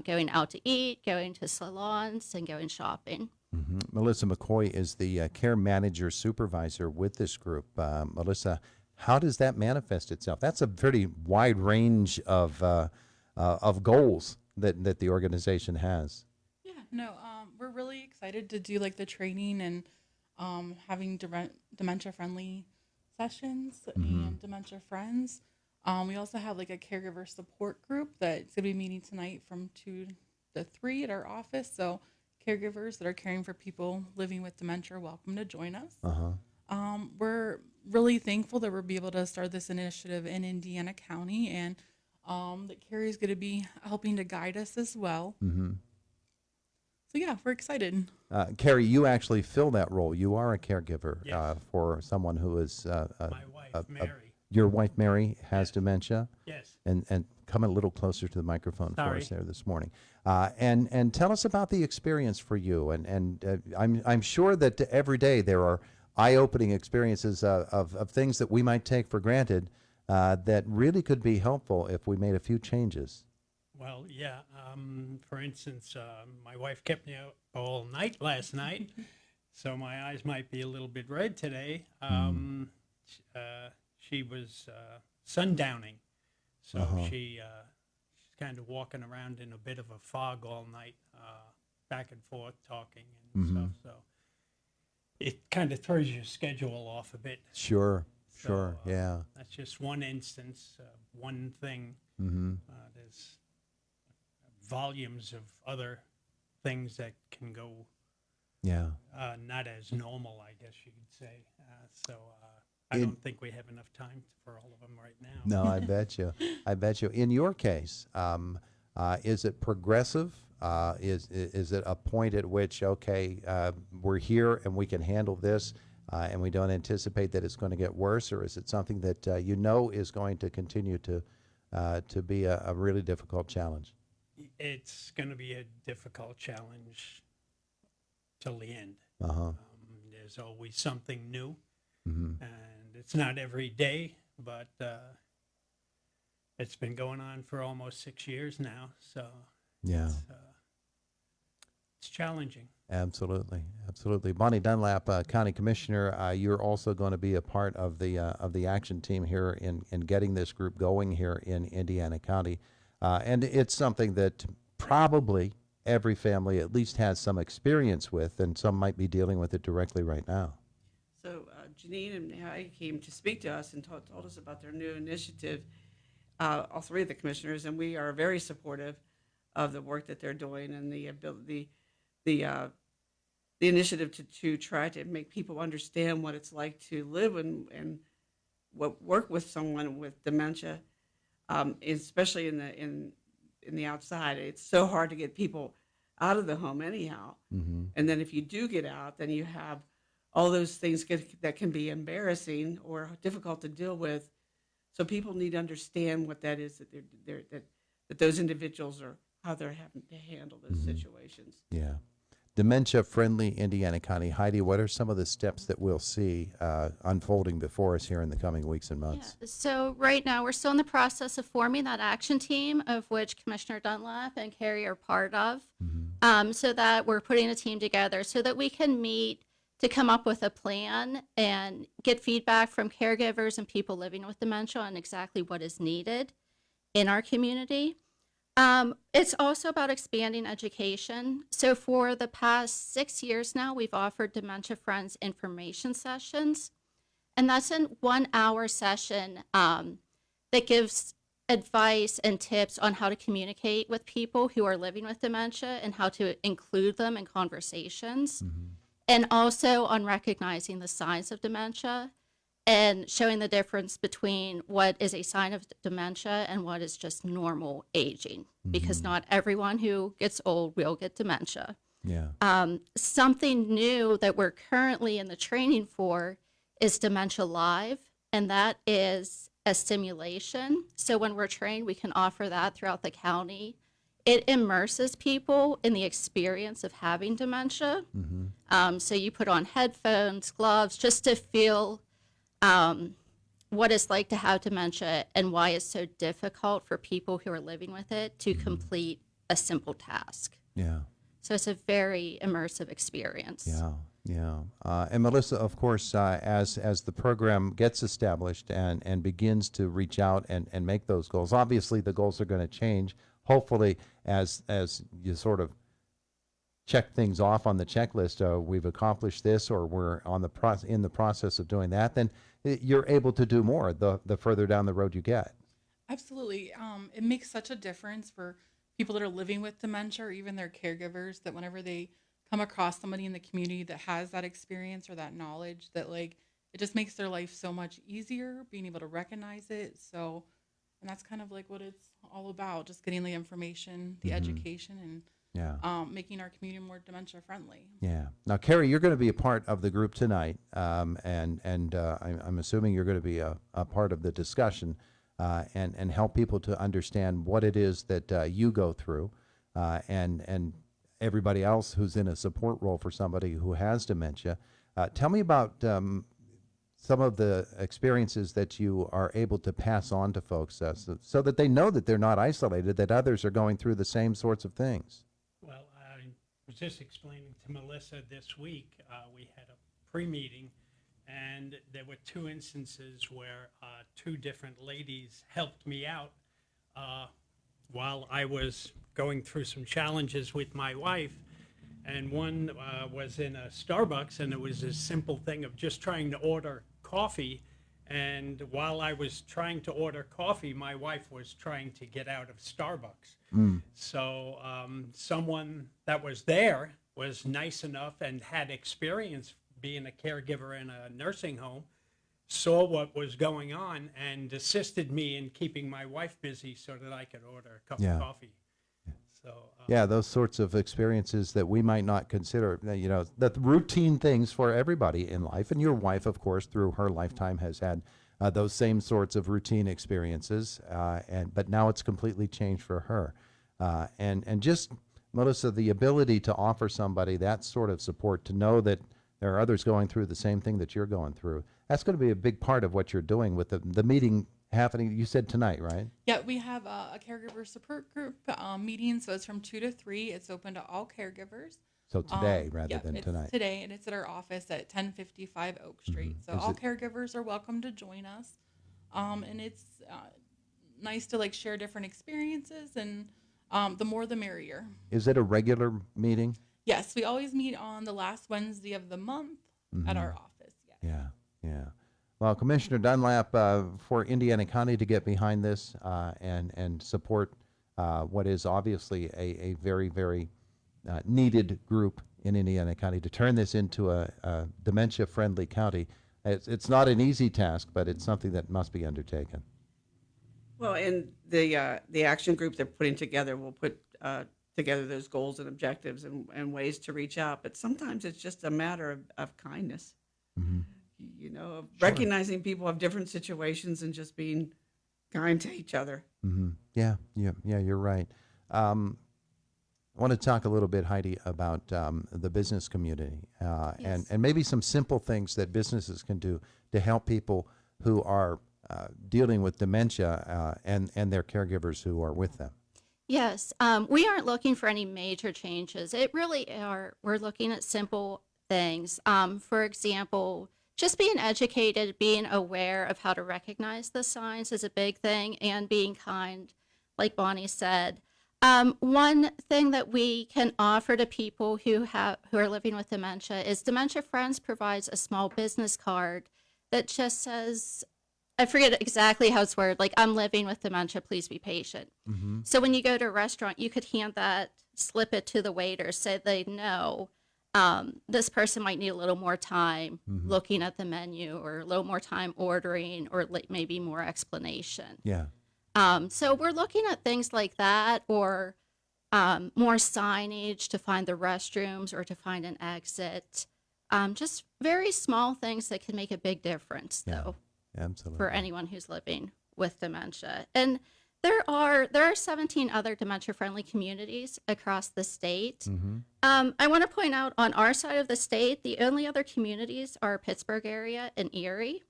going out to eat, going to salons, and going shopping. Melissa McCoy is the care manager supervisor with this group. Melissa, how does that manifest itself? That's a pretty wide range of goals that the organization has. Yeah, no, we're really excited to do like the training and having dementia friendly sessions and dementia friends. We also have like a caregiver support group that's going to be meeting tonight from 2 to 3 at our office. So caregivers that are caring for people living with dementia are welcome to join us. We're really thankful that we'll be able to start this initiative in Indiana County, and that Kerry is going to be helping to guide us as well. So yeah, we're excited. Kerry, you actually fill that role. You are a caregiver Yes. For someone who is My wife, Mary. your wife Mary has Yes. dementia. Yes. And come a little closer to the microphone for Sorry. us there this morning. And tell us about the experience for you. And I'm sure that every day there are eye-opening experiences of things that we might take for granted that really could be helpful if we made a few changes. Well, yeah. For instance, my wife kept me out all night last night, so my eyes might be a little bit red today. She was sundowning, so she's kind of walking around in a bit of a fog all night, back and forth talking and stuff. So it kind of throws your schedule off a bit. Sure, So, yeah. That's just one instance, one thing. There's volumes of other things that can go Yeah. not as normal, I guess you could say. I don't think we have enough time for all of them right now. No, I bet you. I bet you. In your case, is it progressive? Is it a point at which, okay, we're here and we can handle this, and we don't anticipate that it's going to get worse, or is it something that you know is going to continue to be a really difficult challenge? It's going to be a difficult challenge till the end. There's always something new, and it's not every day, but it's been going on for almost 6 years now, so Yeah. it's challenging. Absolutely, absolutely. Bonni Dunlap, County Commissioner, you're also going to be a part of the action team here in getting this group going here in Indiana County, and it's something that probably every family at least has some experience with, and some might be dealing with it directly right now. So Janine and Heidi came to speak to us and told us about their new initiative, all three of the commissioners, and we are very supportive of the work that they're doing and the initiative to try to make people understand what it's like to live and work with someone with dementia, especially in the outside. It's so hard to get people out of the home anyhow. And then if you do get out, then you have all those things that can be embarrassing or difficult to deal with. So people need to understand what that is, that those individuals are, how they're having to handle those situations. Yeah. Dementia-friendly Indiana County. Heidi, what are some of the steps that we'll see unfolding before us here in the coming weeks and months? Yeah. So right now we're still in the process of forming that action team, of which Commissioner Dunlap and Kerry are part of, so that we're putting a team together so that we can meet to come up with a plan and get feedback from caregivers and people living with dementia on exactly what is needed in our community. It's also about expanding education. So for the past 6 years now, we've offered Dementia Friends information sessions. And that's a 1-hour session that gives advice and tips on how to communicate with people who are living with dementia and how to include them in conversations. And also on recognizing the signs of dementia and showing the difference between what is a sign of dementia and what is just normal aging, because not everyone who gets old will get dementia. Yeah. Something new that we're currently in the training for is Dementia Live, and that is a simulation. So when we're trained, we can offer that throughout the county. It immerses people in the experience of having dementia. So you put on headphones, gloves, just to feel what it's like to have dementia and why it's so difficult for people who are living with it to complete a simple task. Yeah. So it's a very immersive experience. Yeah, yeah. And Melissa, of course, as the program gets established and begins to reach out and make those goals, obviously the goals are going to change. Hopefully, as you sort of check things off on the checklist, we've accomplished this, or we're on in the process of doing that, then you're able to do more the further down the road you get. Absolutely. It makes such a difference for people that are living with dementia or even their caregivers, that whenever they come across somebody in the community that has that experience or that knowledge, that like it just makes their life so much easier being able to recognize it. So, and that's kind of like what it's all about, just getting the information, the education, and Yeah. making our community more dementia friendly. Yeah. Now, Kerry, you're going to be a part of the group tonight, and I'm assuming you're going to be a part of the discussion and help people to understand what it is that you go through, and everybody else who's in a support role for somebody who has dementia. Tell me about some of the experiences that you are able to pass on to folks, so that they know that they're not isolated, that others are going through the same sorts of things. Well, I was just explaining to Melissa this week, we had a pre-meeting, and there were two instances where two different ladies helped me out while I was going through some challenges with my wife. And one was in a Starbucks, and it was a simple thing of just trying to order coffee. And while I was trying to order coffee, my wife was trying to get out of Starbucks. So someone that was there was nice enough and had experience being a caregiver in a nursing home, saw what was going on, and assisted me in keeping my wife busy so that I could order a cup Yeah. of coffee. So Yeah, those sorts of experiences that we might not consider, the routine things for everybody in life. And your wife, of course, through her lifetime has had those same sorts of routine experiences, but now it's completely changed for her. And just, Melissa, the ability to offer somebody that sort of support, to know that there are others going through the same thing that you're going through, that's going to be a big part of what you're doing with the meeting happening, you said tonight, right? Yeah, we have a caregiver support group meeting, so it's from 2 to 3. It's open to all caregivers. So today rather than it's tonight. today, and it's at our office at 1055 Oak Street. So Is all it- caregivers are welcome to join us. And it's nice to like share different experiences, and the more the merrier. Is it a regular meeting? Yes, we always meet on the last Wednesday of the month at our office. Yeah. Yeah. Well, Commissioner Dunlap, for Indiana County to get behind this and support what is obviously a very, very needed group in Indiana County, to turn this into a dementia-friendly county, it's not an easy task, but it's something that must be undertaken. Well, and the action group they're putting together will put together those goals and objectives and ways to reach out. But sometimes it's just a matter of kindness, of recognizing people have different situations and just being kind to each other. Yeah, you're right. I want to talk a little bit, Heidi, about the business community Yes. and maybe some simple things that businesses can do to help people who are dealing with dementia and their caregivers who are with them. Yes, we aren't looking for any major changes. We're looking at simple things. For example, just being educated, being aware of how to recognize the signs is a big thing, and being kind, like Bonni said. One thing that we can offer to people who are living with dementia is Dementia Friends provides a small business card that just says, I forget exactly how it's worded, like, I'm living with dementia, please be patient. So when you go to a restaurant, you could hand that, slip it to the waiter, so they know this person might need a little more time looking at the menu, or a little more time ordering, or maybe more explanation. Yeah. So we're looking at things like that, or more signage to find the restrooms or to find an exit. Just very small things that can make a big difference, though. Absolutely. For anyone who's living with dementia. And there are 17 other dementia-friendly communities across the state. I want to point out, on our side of the state, the only other communities are Pittsburgh area and Erie.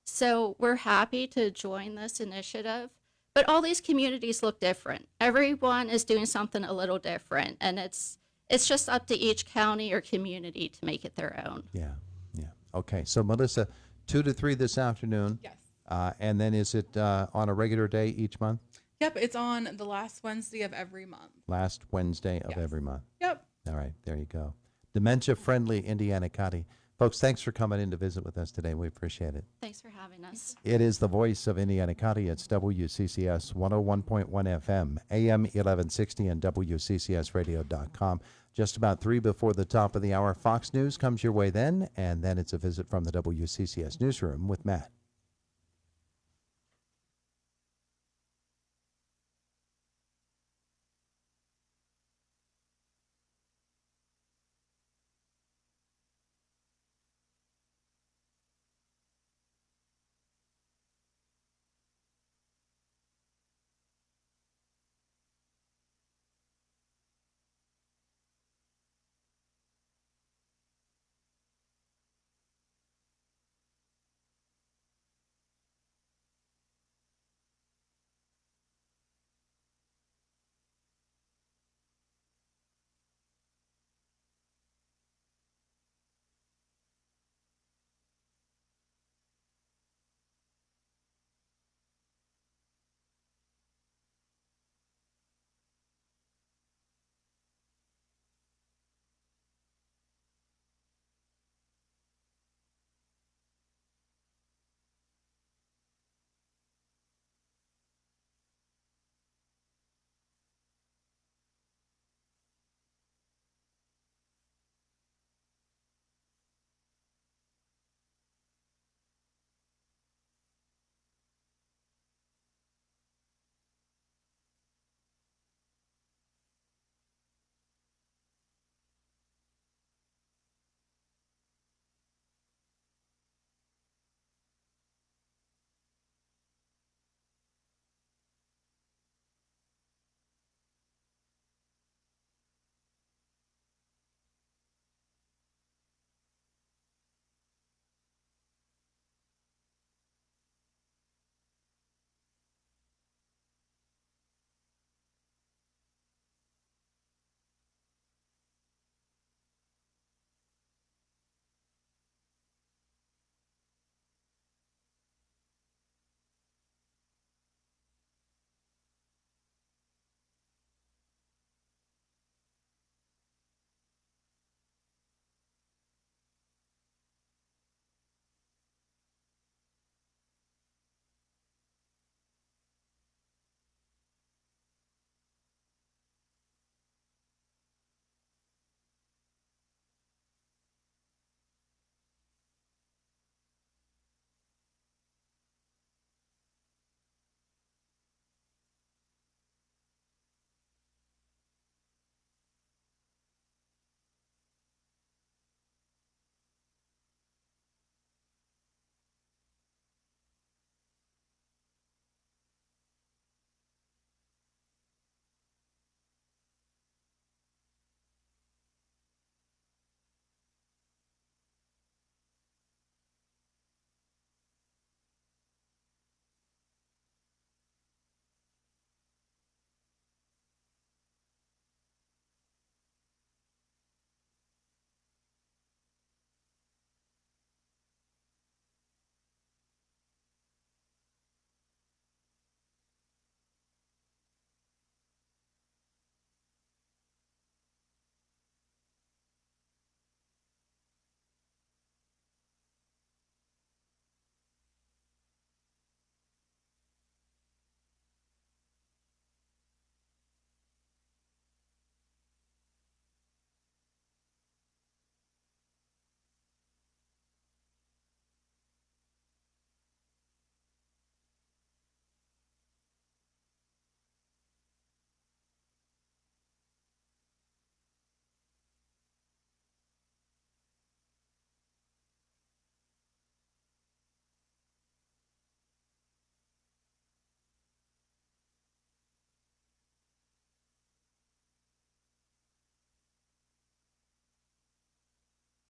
So we're happy to join this initiative. But all these communities look different. Everyone is doing something a little different, and it's just up to each county or community to make it their own. Yeah. Okay. So Melissa, 2 to 3 this afternoon. Yes. And then is it on a regular day each month? Yep, it's on the last Wednesday of every month. Last Wednesday of Yes. every month. Yep. All right. There you go. Dementia-friendly Indiana County. Folks, thanks for coming in to visit with us today. We appreciate it. Thanks for having us. It is the voice of Indiana County. It's WCCS 101.1 FM, AM 1160, and WCCSradio.com. Just about 3 before the top of the hour. Fox News comes your way then, and then it's a visit from the WCCS newsroom with Matt.